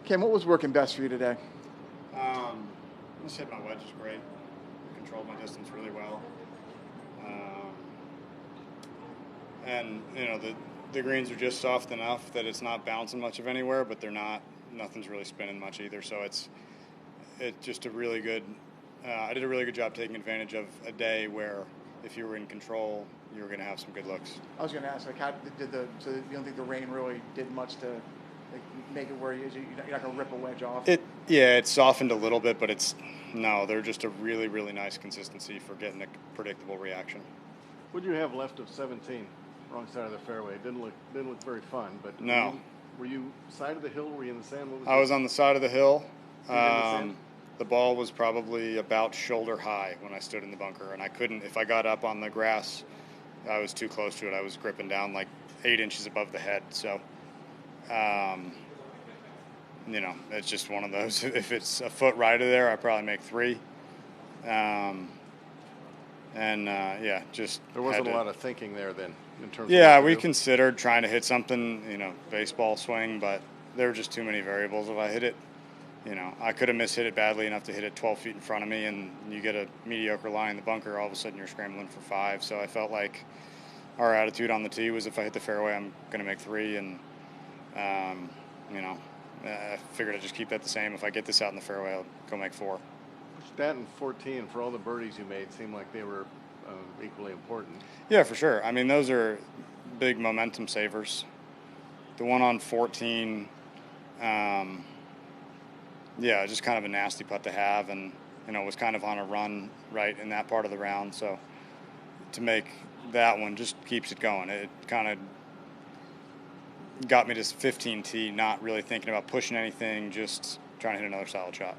Ken, what was working best for you today? Just hit my wedge is great. Controlled my distance really well. And the greens are just soft enough that it's not bouncing much of anywhere, but nothing's really spinning much either. So it's just a really good. I did a really good job taking advantage of a day where if you were in control, you were going to have some good looks. I was going to ask, how so you don't think the rain really did much to make it where you're not going to rip a wedge off? It softened a little bit, but they're just a really, really nice consistency for getting a predictable reaction. What do you have left of 17? Wrong side of the fairway. It didn't look very fun, but no. Were you side of the hill? Were you in the sand? I was on the side of the hill. In the sand? The ball was probably about shoulder high when I stood in the bunker, and I couldn't. If I got up on the grass, I was too close to it. I was gripping down like 8 inches above the head. So, it's just one of those. If it's a foot right of there, I probably make 3. Just there wasn't a lot of thinking there then in terms. Yeah, we considered trying to hit something, baseball swing, but there were just too many variables. If I hit it, I could have mishit it badly enough to hit it 12 feet in front of me, and you get a mediocre line in the bunker, all of a sudden you're scrambling for 5. So I felt like our attitude on the tee was if I hit the fairway, I'm going to make 3, and I figured I'd just keep that the same. If I get this out in the fairway, I'll go make 4. That and 14, for all the birdies you made, seemed like they were equally important. Yeah, for sure. I mean, those are big momentum savers. The one on 14, just kind of a nasty putt to have, and was kind of on a run right in that part of the round. So to make that one just keeps it going. It kind of got me to 15T, not really thinking about pushing anything, just trying to hit another solid shot.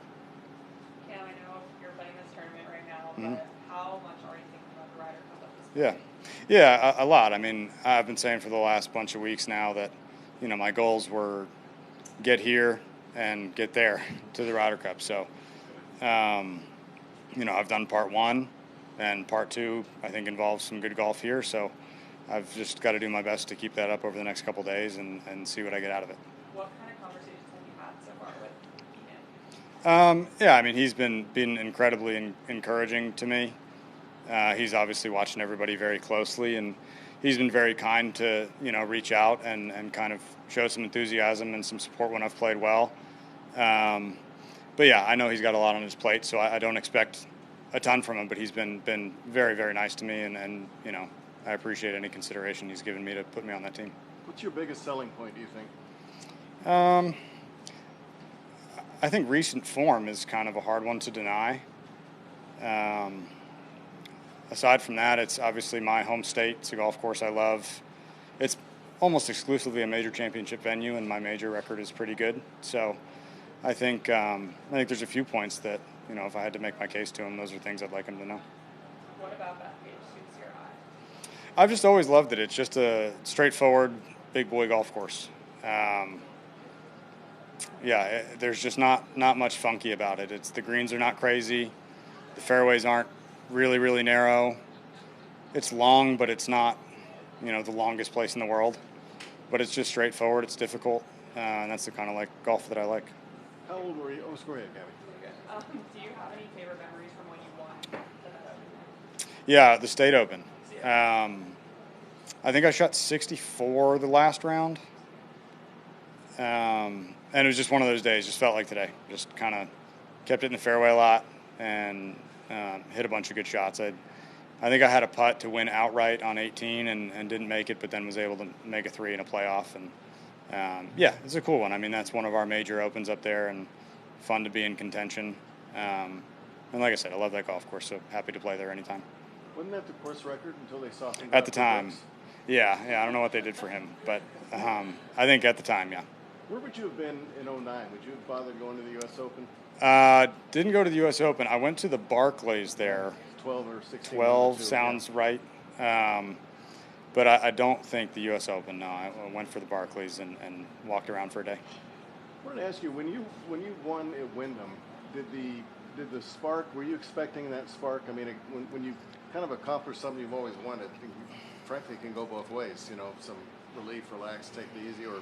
Cam, I know you're playing this tournament right now, but how much are you thinking about the Ryder Cup at this point? Yeah, a lot. I mean, I've been saying for the last bunch of weeks now that, my goals were get here and get there to the Ryder Cup. So, I've done part 1, and part 2, I think, involves some good golf here. So I've just got to do my best to keep that up over the next couple of days and see what I get out of it. What kind of conversations have you had so far with him? He's been incredibly encouraging to me. He's obviously watching everybody very closely, and he's been very kind to, reach out and kind of show some enthusiasm and some support when I've played well. I know he's got a lot on his plate, so I don't expect a ton from him, but he's been very, very nice to me, and I appreciate any consideration he's given me to put me on that team. What's your biggest selling point, do you think? I think recent form is kind of a hard one to deny. Aside from that, it's obviously my home state. It's a golf course I love. It's almost exclusively a major championship venue, and my major record is pretty good. So I think there's a few points that, if I had to make my case to him, those are things I'd like him to know. What about Bethpage suits your eye? I've just always loved it. It's just a straightforward, big boy golf course. There's just not much funky about it. The greens are not crazy. The fairways aren't really, really narrow. It's long, but it's not, the longest place in the world. But it's just straightforward. It's difficult, and that's the kind of golf that I like. How old were you? Oh, go ahead, Gabby. Do you have any favorite memories from when you won the Open? Yeah, the State Open. I think I shot 64 the last round. And it was just one of those days. Just felt like today. Just kind of kept it in the fairway a lot and hit a bunch of good shots. I think I had a putt to win outright on 18 and didn't make it, but then was able to make a 3 in a playoff. And it's a cool one. I mean, that's one of our major opens up there, and fun to be in contention. And like I said, I love that golf course, so happy to play there anytime. Wasn't that the course record until they softened at the time? Yeah, I don't know what they did for him, but I think at the time, yeah. Where would you have been in 09? Would you have bothered going to the U.S. Open? Didn't go to the U.S. Open. I went to the Barclays there. 12 or 16. 12 sounds right. But I don't think the U.S. Open. No, I went for the Barclays and walked around for a day. I want to ask you, when you won at Windham, did the spark? Were you expecting that spark? I mean, when you kind of accomplish something you've always wanted, frankly, it can go both ways. Some relief, relax, take it easy, or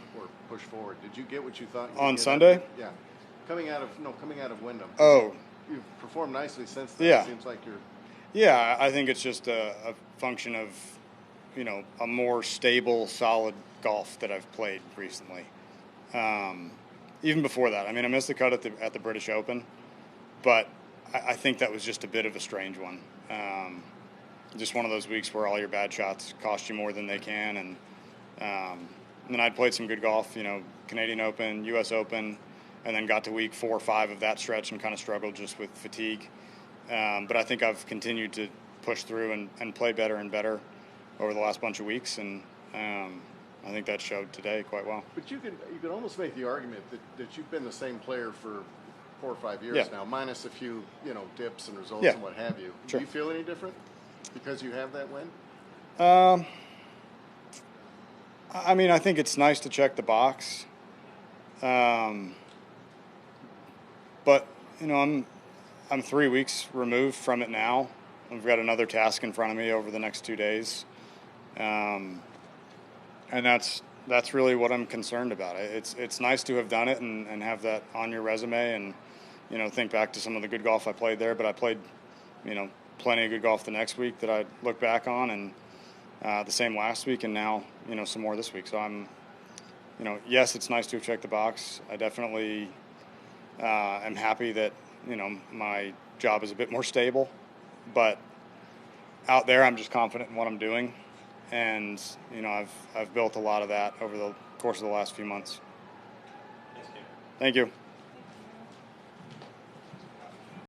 push forward? Did you get what you thought? On Sunday? Yeah. Coming out of Windham. Oh. You've performed nicely since then. Yeah. It seems like you're. Yeah, I think it's just a function of, a more stable, solid golf that I've played recently. Even before that, I mean, I missed the cut at the British Open, but I think that was just a bit of a strange one. Just one of those weeks where all your bad shots cost you more than they can, and then I'd played some good golf, Canadian Open, U.S. Open, and then got to week 4 or 5 of that stretch and kind of struggled just with fatigue. But I think I've continued to push through and play better and better over the last bunch of weeks, and I think that showed today quite well. But you could almost make the argument that you've been the same player for 4 or 5 years Yeah. now, minus a few dips and results Yeah. and what have you. Sure. Do you feel any different because you have that win? I mean, I think it's nice to check the box, but I'm 3 weeks removed from it now. I've got another task in front of me over the next 2 days, and that's really what I'm concerned about. It's nice to have done it and have that on your resume, and think back to some of the good golf I played there. But I played plenty of good golf the next week that I look back on, and the same last week, and now some more this week. So I'm yes, it's nice to have checked the box. I definitely am happy that my job is a bit more stable, but out there I'm just confident in what I'm doing, and I've built a lot of that over the course of the last few months. Thank you.